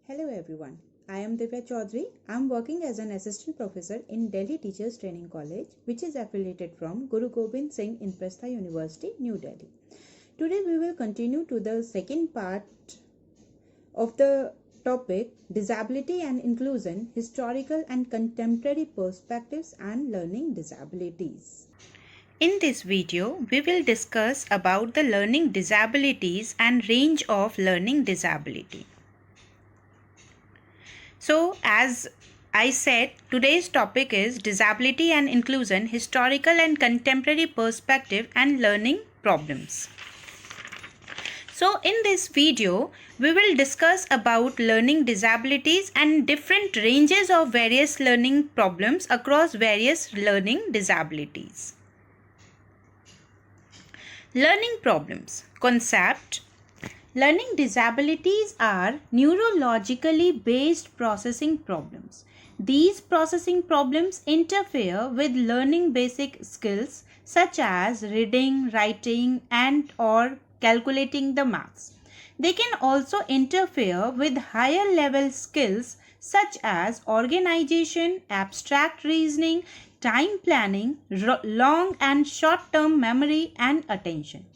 Hello everyone, I am Divya Chaudhary. I am working as an assistant professor in Delhi Teachers Training College, which is affiliated from Guru Gobind Singh Inprastha University, New Delhi. Today we will continue to the second part of the topic Disability and Inclusion, Historical and Contemporary Perspectives and Learning Disabilities. In this video, we will discuss about the learning disabilities and range of learning disability. So, as I said, today's topic is Disability and Inclusion, Historical and Contemporary Perspective and Learning Problems. So, in this video, we will discuss about learning disabilities and different ranges of various learning problems across various learning disabilities. Learning problems. Concept. Learning disabilities are neurologically based processing problems. These processing problems interfere with learning basic skills such as reading, writing, and or calculating the maths. They can also interfere with higher level skills such as organization, abstract reasoning, time planning, long and short term memory, and attention.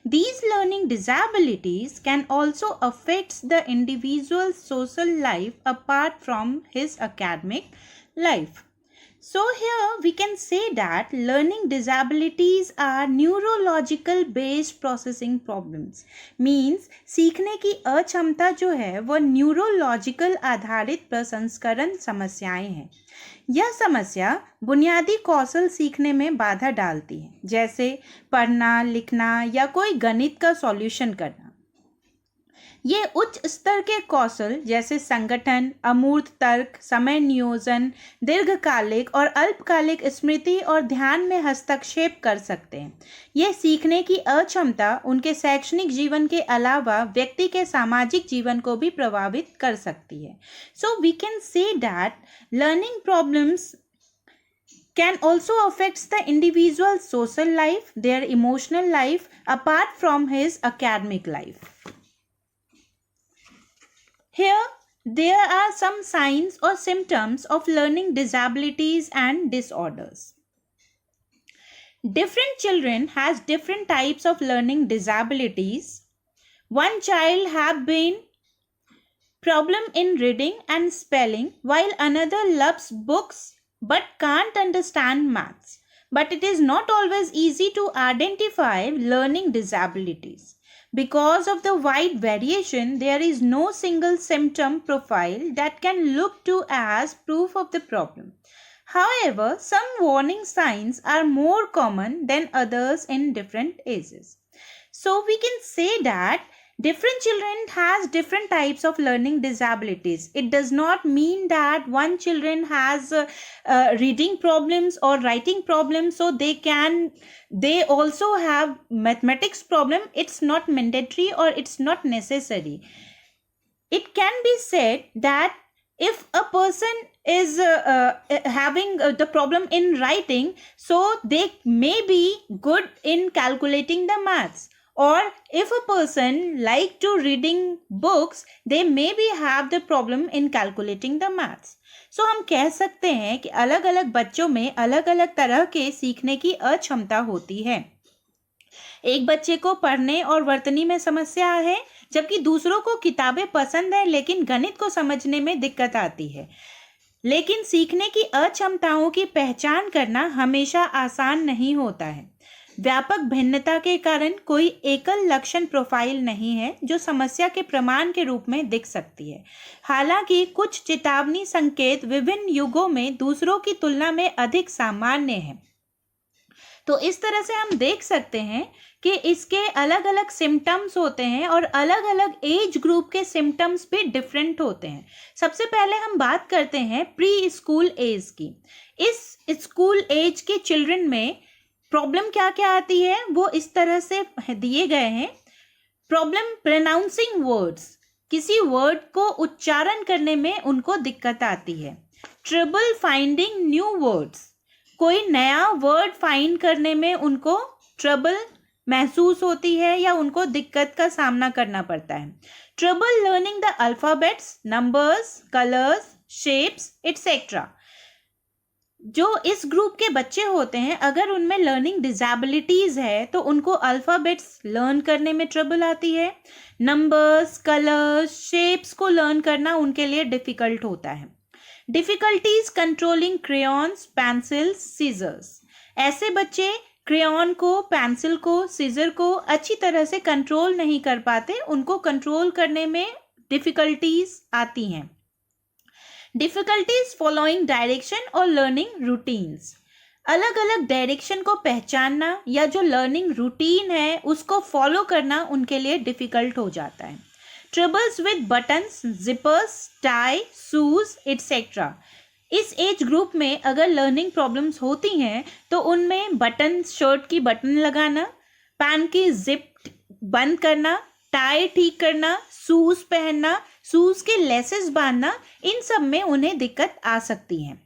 These learning disabilities can also affect the individual's social life apart from his academic life. So here we can say that learning disabilities are neurological based processing problems. Means सीखने की अक्षमता जो है वह neurological आधारित प्रसंस्करण समस्याएं हैं. यह समस्या बुनियादी कौशल सीखने में बाधा डालती है, जैसे पढ़ना, लिखना या कोई गणित का सॉल्यूशन करना. ये उच्च स्तर के कौशल जैसे संगठन, अमूर्त तर्क, समय नियोजन, दीर्घकालिक और अल्पकालिक स्मृति और ध्यान में हस्तक्षेप कर सकते हैं. यह सीखने की अक्षमता उनके शैक्षणिक जीवन के अलावा व्यक्ति के सामाजिक जीवन को भी प्रभावित कर सकती है. So we can say that learning problems can also affects the individual's social life, their emotional life apart from his academic life. Here, there are some signs or symptoms of learning disabilities and disorders. Different children has different types of learning disabilities. One child have been problem in reading and spelling, while another loves books but can't understand maths. But it is not always easy to identify learning disabilities. Because of the wide variation, there is no single symptom profile that can look to as proof of the problem. However, some warning signs are more common than others in different ages. So we can say that different children has different types of learning disabilities. It does not mean that one children has reading problems or writing problems, so they also have mathematics problem. It's not mandatory or it's not necessary. It can be said that if a person is having the problem in writing, so they may be good in calculating the maths. Or if a person like to reading books, they maybe have the problem in calculating the maths. So हम कह सकते हैं कि अलग अलग बच्चों में अलग अलग तरह के सीखने की अक्षमता होती है. एक बच्चे को पढ़ने और वर्तनी में समस्या है, जबकि दूसरों को किताबें पसंद है लेकिन गणित को समझने में दिक्कत आती है. लेकिन सीखने की अक्षमताओं की पहचान करना हमेशा आसान नहीं होता है. व्यापक भिन्नता के कारण कोई एकल लक्षण प्रोफाइल नहीं है जो समस्या के प्रमाण के रूप में दिख सकती है. हालांकि कुछ चेतावनी संकेत विभिन्न युगों में दूसरों की तुलना में अधिक सामान्य हैं. तो इस तरह से हम देख सकते हैं कि इसके अलग अलग सिम्टम्स होते हैं और अलग अलग एज ग्रुप के सिम्टम्स भी डिफरेंट होते हैं. सबसे पहले हम बात करते हैं प्री स्कूल एज की. इस स्कूल एज के चिल्ड्रन में प्रॉब्लम क्या क्या आती है वो इस तरह से दिए गए हैं. प्रॉब्लम प्रोनाउंसिंग वर्ड्स, किसी वर्ड को उच्चारण करने में उनको दिक्कत आती है. ट्रबल फाइंडिंग न्यू वर्ड्स, कोई नया वर्ड फाइंड करने में उनको ट्रबल महसूस होती है या उनको दिक्कत का सामना करना पड़ता है. trouble learning the alphabets, numbers, colors, shapes, etc. जो इस ग्रुप के बच्चे होते हैं, अगर उनमें लर्निंग डिसेबिलिटीज है तो उनको अल्फ़ाबेट्स लर्न करने में ट्रबल आती है, नंबर्स, कलर्स, शेप्स को लर्न करना उनके लिए डिफ़िकल्ट होता है. Difficulties controlling crayons, pencils, scissors. ऐसे बच्चे क्रेयॉन को, पेंसिल को, सीजर को अच्छी तरह से कंट्रोल नहीं कर पाते, उनको कंट्रोल करने में डिफ़िकल्टीज आती हैं. डिफ़िकल्टीज फॉलोइंग डायरेक्शन और लर्निंग रूटीन्स. अलग अलग डायरेक्शन को पहचानना या जो लर्निंग रूटीन है उसको फॉलो करना उनके लिए डिफ़िकल्ट हो जाता है. Troubles with buttons, zippers, tie, shoes etcetera. इस एज ग्रुप में अगर लर्निंग प्रॉब्लम्स होती हैं तो उनमें बटन, शर्ट की बटन लगाना, पैंट की जिप बंद करना, टाई ठीक करना, शूज पहनना, शूज के लेसेस बांधना, इन सब में उन्हें दिक्कत आ सकती है.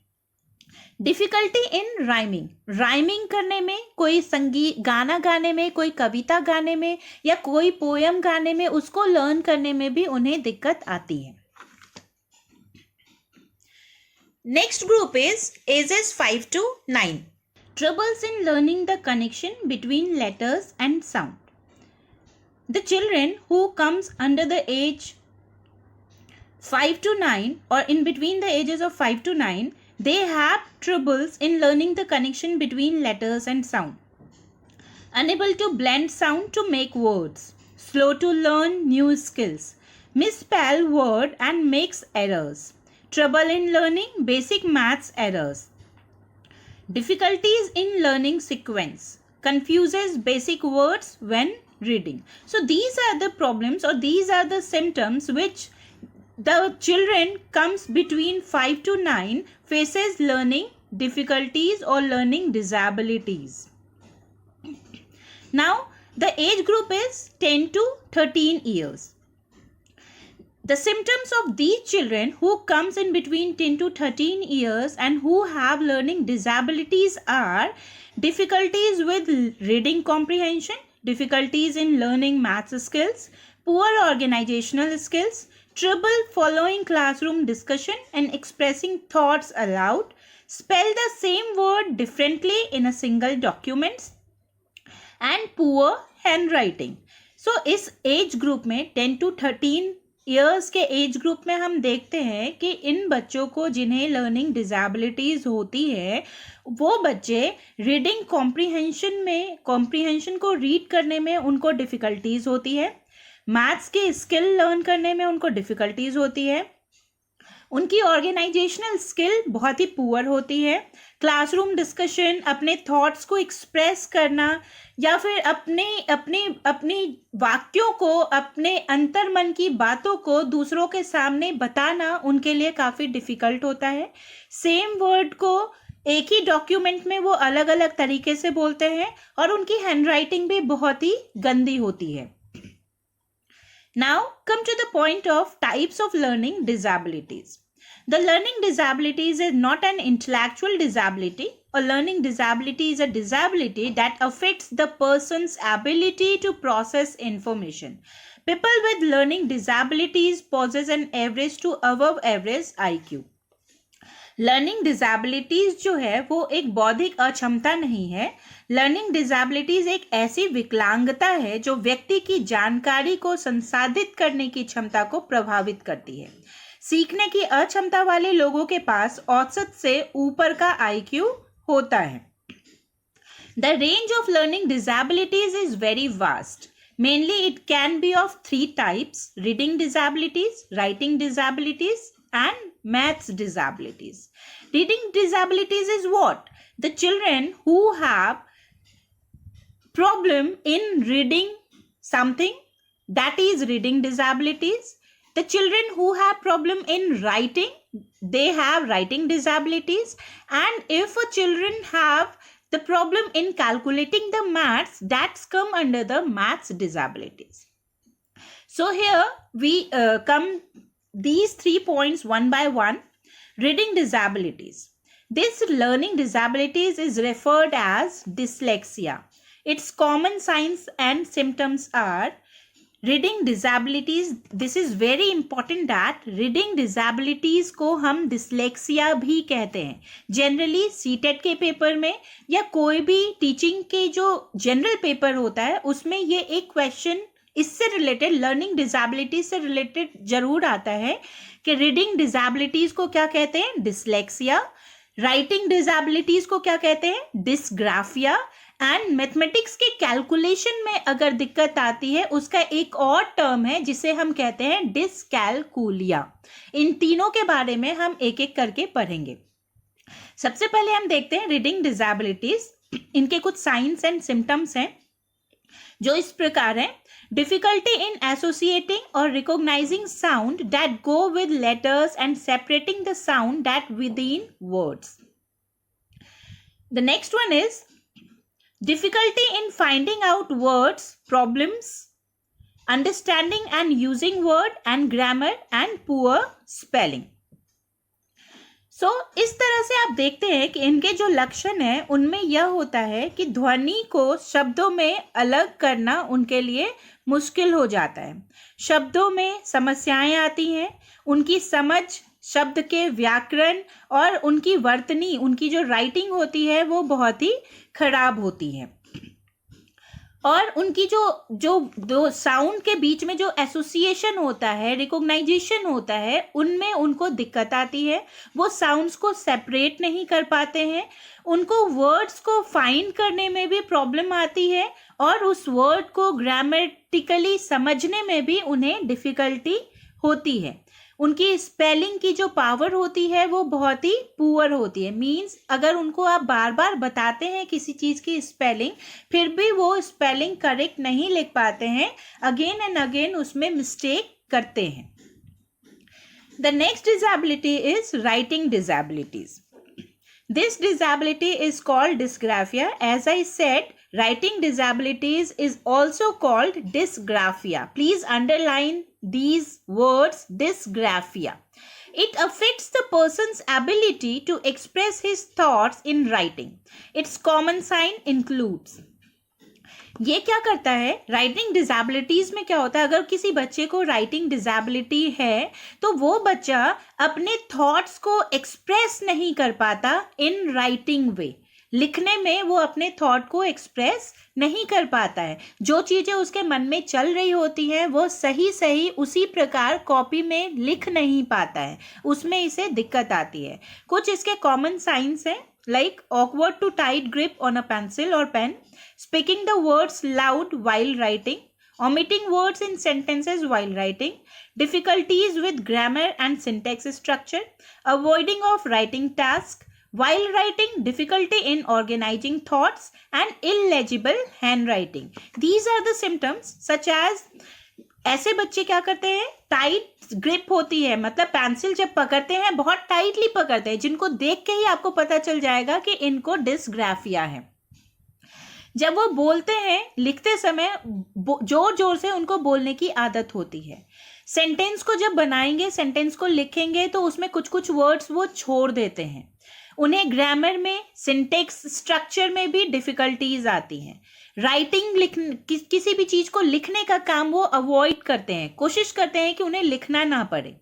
Difficulty in rhyming. राइमिंग करने में, कोई संगीत गाना गाने में, कोई कविता गाने में या कोई पोयम गाने में, उसको लर्न करने में भी उन्हें दिक्कत आती है. Next group is ages 5 to 9. Troubles in learning the connection between letters and sound. The children who comes under the age 5 to 9 or in between the ages of 5 to 9, they have troubles in learning the connection between letters and sound. Unable to blend sound to make words. Slow to learn new skills. Misspell word and makes errors. Trouble in learning basic maths errors. Difficulties in learning sequence. Confuses basic words when reading. So these are the problems or these are the symptoms which the children comes between 5 to 9 faces learning difficulties or learning disabilities. Now the age group is 10 to 13 years. The symptoms of these children who comes in between 10 to 13 years and who have learning disabilities are difficulties with reading comprehension, difficulties in learning maths skills, poor organizational skills, trouble following classroom discussion and expressing thoughts aloud, spell the same word differently in a single document, and poor handwriting. So इस age group में 10 to 13 years के age group में हम देखते हैं कि इन बच्चों को जिन्हें लर्निंग डिसेबिलिटीज़ होती है वो बच्चे रीडिंग कॉम्प्रीहेंशन को रीड करने में उनको डिफ़िकल्टीज़ होती है, मैथ्स की स्किल लर्न करने में उनको डिफ़िकल्टीज़ होती है, उनकी ऑर्गेनाइजेशनल स्किल बहुत ही पुअर होती है, क्लासरूम डिस्कशन, अपने थॉट्स को एक्सप्रेस करना या फिर अपने वाक्यों को, अपने अंतर्मन की बातों को दूसरों के सामने बताना उनके लिए काफ़ी डिफ़िकल्ट होता है. सेम वर्ड को एक ही डॉक्यूमेंट में वो अलग अलग तरीके से बोलते हैं और उनकी हैंडराइटिंग भी बहुत ही गंदी होती है. Now come to the point of types of learning disabilities. The learning disabilities is not an intellectual disability. A learning disability is a disability that affects the person's ability to process information. People with learning disabilities possess an average to above average IQ. Learning disabilities जो है वो एक बौद्धिक अक्षमता नहीं है. Learning disabilities एक ऐसी विकलांगता है जो व्यक्ति की जानकारी को संसाधित करने की क्षमता को प्रभावित करती है. सीखने की अक्षमता वाले लोगों के पास औसत से ऊपर का IQ होता है. The range of learning disabilities is very vast. Mainly it can be of 3 types: reading disabilities, writing disabilities, and maths disabilities. Reading disabilities is what? The children who have problem in reading something, that is reading disabilities. The children who have problem in writing, they have writing disabilities. And if a children have the problem in calculating the maths, that's come under the maths disabilities. So here we come these 3 points one by one. Reading disabilities. This learning disabilities is referred as dyslexia. Its common signs and symptoms are reading disabilities, this is very important that reading disabilities को हम dyslexia भी कहते हैं। Generally CTET के paper में या कोई भी टीचिंग के जो जनरल पेपर होता है उसमें ये एक क्वेश्चन इससे रिलेटेड, लर्निंग डिसेबिलिटीज से रिलेटेड जरूर आता है कि रीडिंग डिसेबिलिटीज को क्या कहते हैं, डिसलेक्सिया। राइटिंग डिसेबिलिटीज को क्या कहते हैं, डिसग्राफिया। एंड मैथमेटिक्स के कैलकुलेशन में अगर दिक्कत आती है उसका एक और टर्म है जिसे हम कहते हैं डिसकैलकुलिया। इन तीनों के बारे में हम एक एक करके पढ़ेंगे। सबसे पहले हम देखते हैं रीडिंग डिसेबिलिटीज। इनके कुछ साइंस एंड सिम्टम्स हैं जो इस प्रकार हैं। डिफिकल्टी इन एसोसिएटिंग और recognising sound that go with letters and separating the sound that with in words. The next one is difficulty in finding out words, problems, understanding and using word and grammar and poor spelling. So, इस तरह से आप देखते हैं कि इनके जो लक्षण हैं उनमें यह होता है कि ध्वनि को शब्दों में अलग करना उनके लिए मुश्किल हो जाता है। शब्दों में समस्याएं आती हैं, उनकी समझ, शब्द के व्याकरण और उनकी वर्तनी, उनकी जो राइटिंग होती है वो बहुत ही खराब होती है। और उनकी जो जो दो साउंड के बीच में जो एसोसिएशन होता है, रिकॉग्नाइजेशन होता है, उनमें उनको दिक्कत आती है। वो साउंड्स को सेपरेट नहीं कर पाते हैं, उनको वर्ड्स को फाइंड करने में भी प्रॉब्लम आती है और उस वर्ड को ग्रामेटिकली समझने में भी उन्हें डिफिकल्टी होती है। उनकी स्पेलिंग की जो पावर होती है वो बहुत ही पुअर होती है। मीन्स अगर उनको आप बार बार बताते हैं किसी चीज़ की स्पेलिंग, फिर भी वो स्पेलिंग करेक्ट नहीं लिख पाते हैं, अगेन एंड अगेन उसमें मिस्टेक करते हैं। The next disability is writing disabilities. This disability is called dysgraphia. As I said, writing disabilities is also called dysgraphia. Please underline these words, dysgraphia. It affects the person's ability to express his thoughts in writing. Its common sign includes, ये क्या करता है, writing disabilities में क्या होता है, अगर किसी बच्चे को राइटिंग डिसेबिलिटी है तो वो बच्चा अपने थॉट्स को एक्सप्रेस नहीं कर पाता इन राइटिंग वे। लिखने में वो अपने थॉट को एक्सप्रेस नहीं कर पाता है। जो चीज़ें उसके मन में चल रही होती हैं वो सही सही उसी प्रकार कॉपी में लिख नहीं पाता है, उसमें इसे दिक्कत आती है। कुछ इसके कॉमन साइंस हैं, like awkward to tight grip on a pencil or pen, speaking the words loud while writing, omitting words in sentences while writing, difficulties with grammar and syntax structure, avoiding of writing task while writing, difficulty in organizing thoughts, and illegible handwriting. These are the symptoms such as, ऐसे बच्चे क्या करते हैं, tight grip होती है, मतलब pencil जब पकड़ते हैं बहुत टाइटली पकड़ते हैं, जिनको देख के ही आपको पता चल जाएगा कि इनको डिसग्राफिया है। जब वो बोलते हैं, लिखते समय जोर जोर से उनको बोलने की आदत होती है। सेंटेंस को जब बनाएंगे, सेंटेंस को लिखेंगे तो उसमें कुछ कुछ वर्ड्स वो छोड़ देते हैं। उन्हें ग्रामर में, सिंटेक्स स्ट्रक्चर में भी डिफिकल्टीज आती हैं। राइटिंग किसी भी चीज को लिखने का काम वो अवॉइड करते हैं, कोशिश करते हैं कि उन्हें लिखना ना पड़े।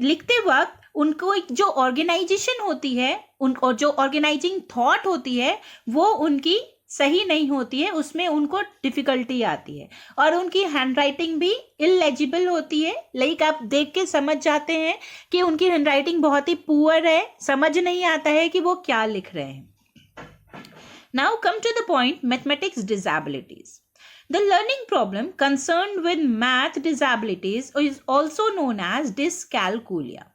लिखते वक्त उनको जो ऑर्गेनाइजेशन होती है, उनको जो ऑर्गेनाइजिंग थॉट होती है वो उनकी सही नहीं होती है, उसमें उनको डिफिकल्टी आती है और उनकी हैंडराइटिंग भी इलेजिबल होती है। लाइक आप देख के समझ जाते हैं कि उनकी हैंडराइटिंग बहुत ही पुअर है, समझ नहीं आता है कि वो क्या लिख रहे हैं। Now come to the point, mathematics disabilities. The learning problem concerned with math disabilities is also known as dyscalculia.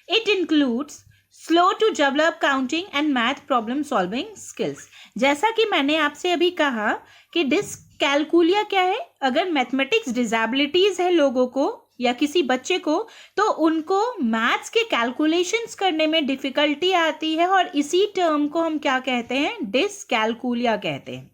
It includes slow to develop counting and math problem solving skills. जैसा कि मैंने आपसे अभी कहा कि डिसकैलकुलिया क्या है, अगर मैथमेटिक्स डिसेबिलिटीज है लोगों को या किसी बच्चे को, तो उनको मैथ्स के कैलकुलेशंस करने में डिफिकल्टी आती है और इसी टर्म को हम क्या कहते हैं, डिसकैलकुलिया कहते हैं।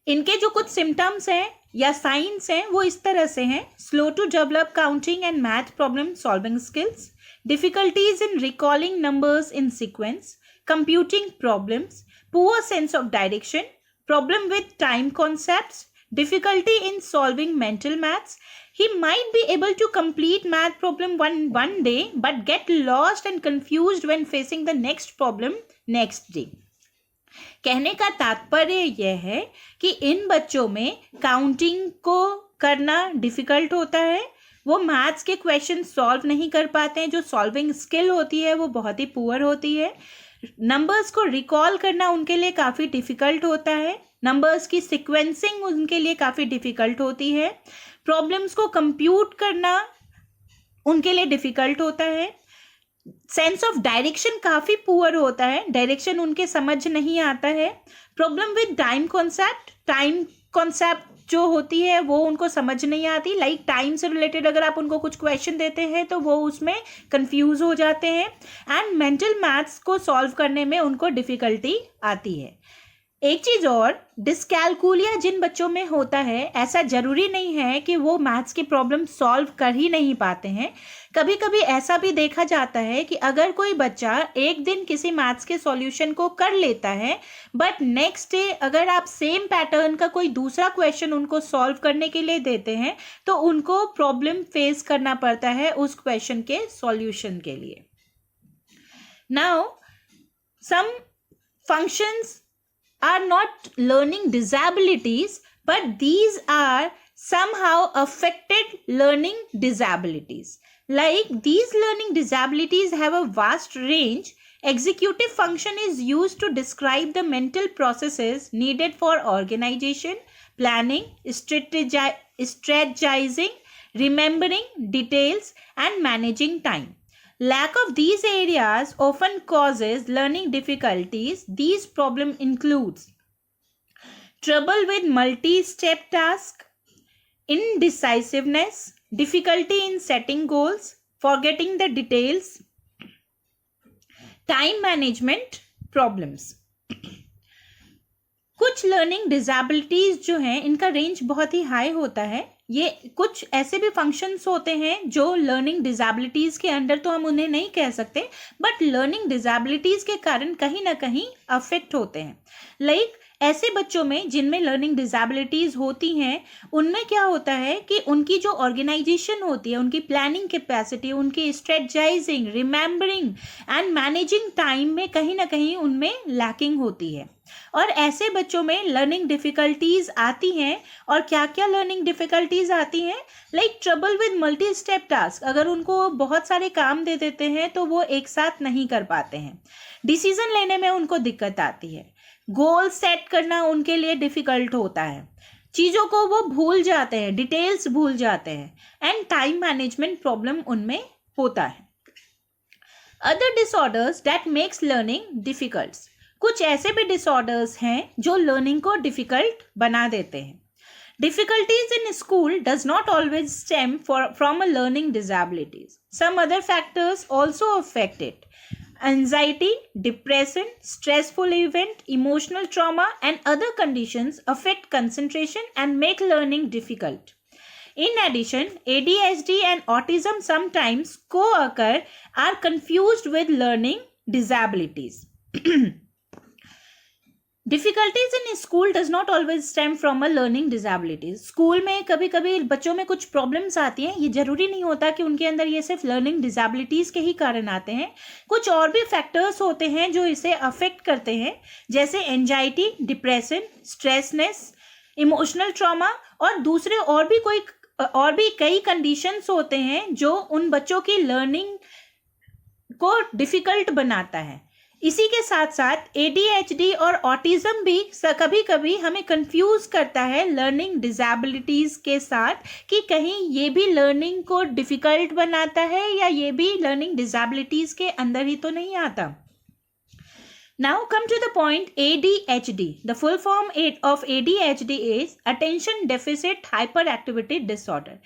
इनके जो कुछ सिम्टम्स हैं या साइंस हैं वो इस तरह से हैं: slow to develop counting and math problem solving skills, difficulties in recalling numbers in sequence, computing problems, poor sense of direction, problem with time concepts, difficulty in solving mental maths. He might be able to complete math problem one day but get lost and confused when facing the next problem next day. कहने का तात्पर्य यह है कि इन बच्चों में counting को करना डिफिकल्ट होता है, वो मैथ्स के क्वेश्चन सॉल्व नहीं कर पाते हैं, जो सॉल्विंग स्किल होती है वो बहुत ही पुअर होती है. नंबर्स को रिकॉल करना उनके लिए काफ़ी डिफ़िकल्ट होता है, नंबर्स की सिक्वेंसिंग उनके लिए काफ़ी डिफ़िकल्ट होती है, प्रॉब्लम्स को कंप्यूट करना उनके लिए डिफ़िकल्ट होता है, सेंस ऑफ डायरेक्शन काफ़ी पुअर होता है, डायरेक्शन उनके समझ नहीं आता है, प्रॉब्लम विद टाइम कॉन्सेप्ट जो होती है वो उनको समझ नहीं आती. लाइक टाइम से रिलेटेड अगर आप उनको कुछ क्वेश्चन देते हैं तो वो उसमें कंफ्यूज हो जाते हैं. एंड मेंटल मैथ्स को सॉल्व करने में उनको डिफ़िकल्टी आती है. एक चीज़ और, डिस्कैलकुलिया जिन बच्चों में होता है ऐसा ज़रूरी नहीं है कि वो मैथ्स की प्रॉब्लम सॉल्व कर ही नहीं पाते हैं. कभी कभी ऐसा भी देखा जाता है कि अगर कोई बच्चा एक दिन किसी मैथ्स के सॉल्यूशन को कर लेता है बट नेक्स्ट डे अगर आप सेम पैटर्न का कोई दूसरा क्वेश्चन उनको सॉल्व करने के लिए देते हैं तो उनको प्रॉब्लम फेस करना पड़ता है उस क्वेश्चन के सॉल्यूशन के लिए. Now some functions are not learning disabilities, but these are somehow affected learning disabilities. Like these learning disabilities have a vast range. Executive function is used to describe the mental processes needed for organization, planning, strategizing, remembering details, and managing time. Lack of these areas often causes learning difficulties. These problems includes trouble with multi-step tasks, indecisiveness, difficulty in setting goals, forgetting the details, time management problems. कुछ learning disabilities जो हैं इनका range बहुत ही high होता है. ये कुछ ऐसे भी फंक्शंस होते हैं जो लर्निंग डिसेबिलिटीज के अंडर तो हम उन्हें नहीं कह सकते बट लर्निंग डिसेबिलिटीज के कारण कहीं ना कहीं अफेक्ट होते हैं. लाइक ऐसे बच्चों में जिनमें लर्निंग डिसेबिलिटीज होती हैं उनमें क्या होता है कि उनकी जो ऑर्गेनाइजेशन होती है, उनकी प्लानिंग कैपेसिटी, उनकी स्ट्रेटजाइजिंग, रिमेंबरिंग एंड मैनेजिंग टाइम में कहीं ना कहीं उनमें लैकिंग होती है. और ऐसे बच्चों में लर्निंग डिफ़िकल्टीज आती हैं. और क्या क्या लर्निंग डिफ़िकल्टीज आती हैं? Like trouble with multi step task. अगर उनको बहुत सारे काम दे देते हैं तो वो एक साथ नहीं कर पाते हैं. डिसीजन लेने में उनको दिक्कत आती है. गोल सेट करना उनके लिए डिफ़िकल्ट होता है. चीज़ों को वो भूल जाते हैं, डिटेल्स भूल जाते हैं. एंड टाइम मैनेजमेंट प्रॉब्लम उनमें होता है. Other disorders that makes learning difficult. कुछ ऐसे भी डिसऑर्डर्स हैं जो लर्निंग को डिफ़िकल्ट बना देते हैं. Difficulties in school does not always stem from a learning disabilities. Some other factors also affect it. Anxiety, depression, stressful event, emotional trauma, and other conditions affect concentration and make learning difficult. In addition, ADHD and autism sometimes co-occur, are confused with learning disabilities. Difficulties in school does not always stem from a learning disabilities. School में कभी कभी बच्चों में कुछ problems आती हैं. ये जरूरी नहीं होता कि उनके अंदर ये सिर्फ लर्निंग डिसेबिलिटीज़ के ही कारण आते हैं. कुछ और भी फैक्टर्स होते हैं जो इसे अफेक्ट करते हैं, जैसे एंजाइटी, डिप्रेशन, स्ट्रेसनेस, इमोशनल ट्रॉमा और दूसरे और भी कई कंडीशंस होते हैं जो उन बच्चों की लर्निंग को डिफ़िकल्ट बनाता है. इसी के साथ साथ ADHD और ऑटिज्म भी कभी कभी हमें कंफ्यूज करता है लर्निंग डिसेबिलिटीज़ के साथ कि कहीं ये भी लर्निंग को डिफ़िकल्ट बनाता है या ये भी लर्निंग डिसेबिलिटीज़ के अंदर ही तो नहीं आता. Now come to the point ADHD. The full form of ADHD is Attention Deficit Hyperactivity Disorder.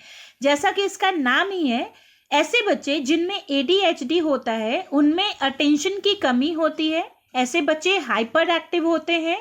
जैसा कि इसका नाम ही है, ऐसे बच्चे जिनमें ADHD होता है उनमें अटेंशन की कमी होती है. ऐसे बच्चे हाइपर एक्टिव होते हैं.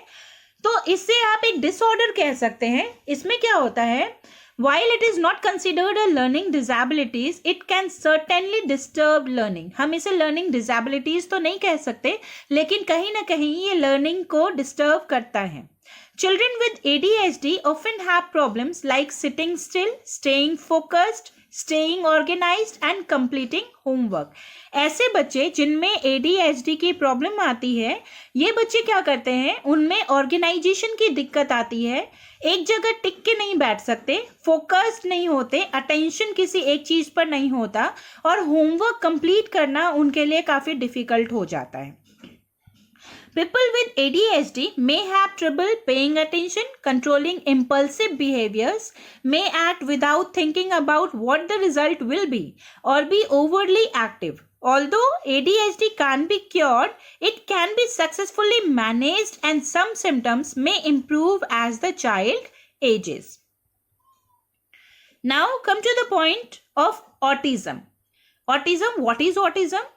तो इससे आप एक डिसऑर्डर कह सकते हैं. इसमें क्या होता है, while it is not considered a learning disabilities, it can certainly disturb learning. हम इसे learning disabilities तो नहीं कह सकते, लेकिन कहीं ना कहीं ये learning को डिस्टर्ब करता है. Children with ADHD often have problems like sitting still, staying focused, staying organized and completing homework. ऐसे बच्चे जिनमें ADHD की प्रॉब्लम आती है, ये बच्चे क्या करते हैं, उनमें ऑर्गेनाइजेशन की दिक्कत आती है, एक जगह टिक के नहीं बैठ सकते, फोकस्ड नहीं होते, अटेंशन किसी एक चीज पर नहीं होता और होमवर्क कंप्लीट करना उनके लिए काफी डिफिकल्ट हो जाता है. People with ADHD may have trouble paying attention, controlling impulsive behaviors, may act without thinking about what the result will be, or be overly active. Although ADHD can't be cured, it can be successfully managed and some symptoms may improve as the child ages. Now come to the point of autism. Autism, what is autism?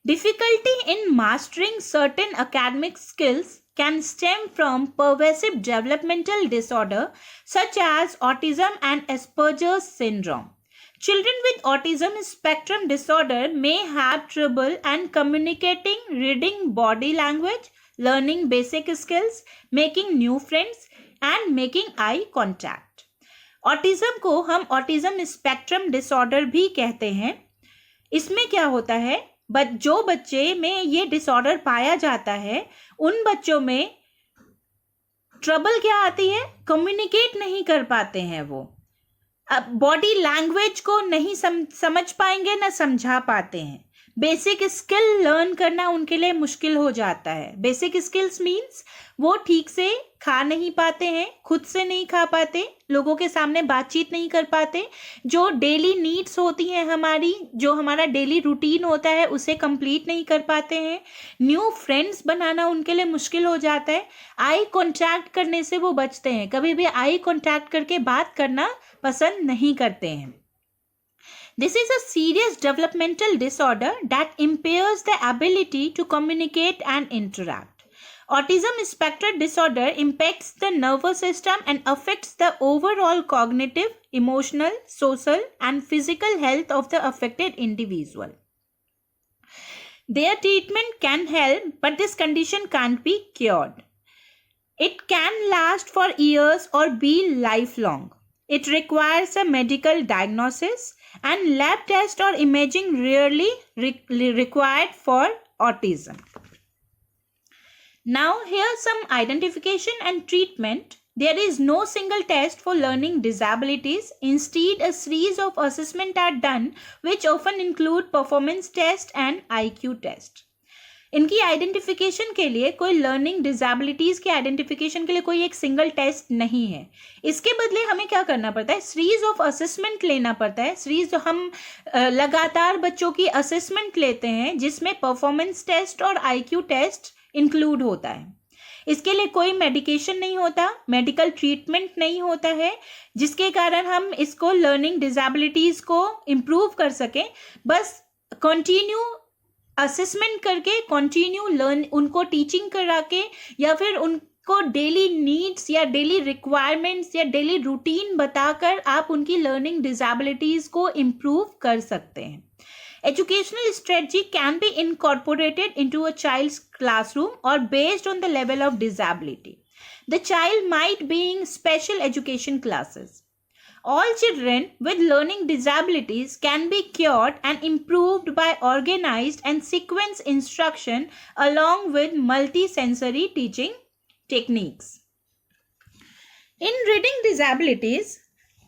Difficulty in mastering certain academic skills can stem from pervasive developmental disorder such as autism and Asperger's syndrome. Children with autism spectrum disorder may have trouble in communicating, reading body language, learning basic skills, making new friends, and making eye contact. Autism को हम autism spectrum disorder भी कहते हैं. इसमें क्या होता है, जो बच्चे में ये डिसऑर्डर पाया जाता है उन बच्चों में ट्रबल क्या आती है, कम्युनिकेट नहीं कर पाते हैं, वो अब बॉडी लैंग्वेज को नहीं समझ पाएंगे ना समझा पाते हैं, बेसिक स्किल लर्न करना उनके लिए मुश्किल हो जाता है. बेसिक स्किल्स मीन्स वो ठीक से खा नहीं पाते हैं, खुद से नहीं खा पाते, लोगों के सामने बातचीत नहीं कर पाते, जो डेली नीड्स होती हैं हमारी, जो हमारा डेली रूटीन होता है उसे कंप्लीट नहीं कर पाते हैं, न्यू फ्रेंड्स बनाना उनके लिए मुश्किल हो जाता है, आई कॉन्टैक्ट करने से वो बचते हैं, कभी भी आई कॉन्टैक्ट करके बात करना पसंद नहीं करते हैं. This is a serious developmental disorder that impairs the ability to communicate and interact. Autism spectrum disorder impacts the nervous system and affects the overall cognitive, emotional, social, and physical health of the affected individual. Their treatment can help, but this condition can't be cured. It can last for years or be lifelong. It requires a medical diagnosis and lab test or imaging rarely required for autism. Now here's some identification and treatment. There is no single test for learning disabilities. Instead, a series of assessments are done which often include performance test and IQ test. इनकी identification के लिए कोई learning disabilities के identification के लिए कोई एक single test नहीं है. इसके बदले हमें क्या करना पड़ता है, सीरीज ऑफ असेसमेंट लेना पड़ता है. सीरीज हम लगातार बच्चों की असेसमेंट लेते हैं जिसमें परफॉर्मेंस टेस्ट और आईक्यू टेस्ट इंक्लूड होता है. इसके लिए कोई मेडिकेशन नहीं होता, मेडिकल ट्रीटमेंट नहीं होता है, जिसके कारण हम इसको लर्निंग डिसेबिलिटीज को इम्प्रूव कर सकें. बस कंटिन्यू असेसमेंट करके, कंटिन्यू लर्न, उनको टीचिंग करा के या फिर उनको डेली नीड्स या डेली रिक्वायरमेंट्स या डेली रूटीन बताकर आप उनकी लर्निंग डिसेबिलिटीज को इम्प्रूव कर सकते हैं. Educational strategy can be incorporated into a child's classroom or based on the level of disability. The child might be in special education classes. All children with learning disabilities can be cured and improved by organized and sequenced instruction along with multi-sensory teaching techniques. In reading disabilities,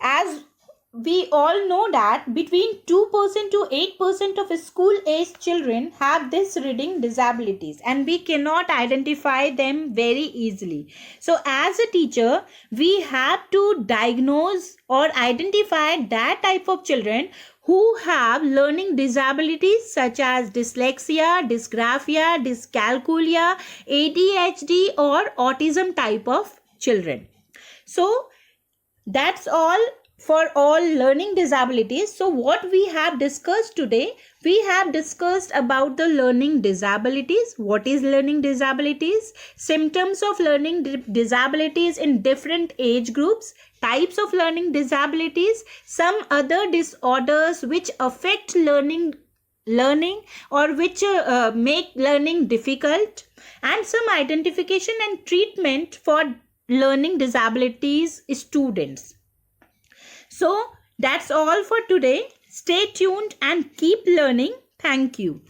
as we all know that between 2% to 8% of school-aged children have this reading disabilities and we cannot identify them very easily. So as a teacher, we have to diagnose or identify that type of children who have learning disabilities such as dyslexia, dysgraphia, dyscalculia, ADHD or autism type of children. So that's all for all learning disabilities. So what we have discussed today, we have discussed about the learning disabilities. What is learning disabilities? Symptoms of learning disabilities in different age groups, types of learning disabilities, some other disorders which affect learning or which make learning difficult, and some identification and treatment for learning disabilities students. So that's all for today. Stay tuned and keep learning. Thank you.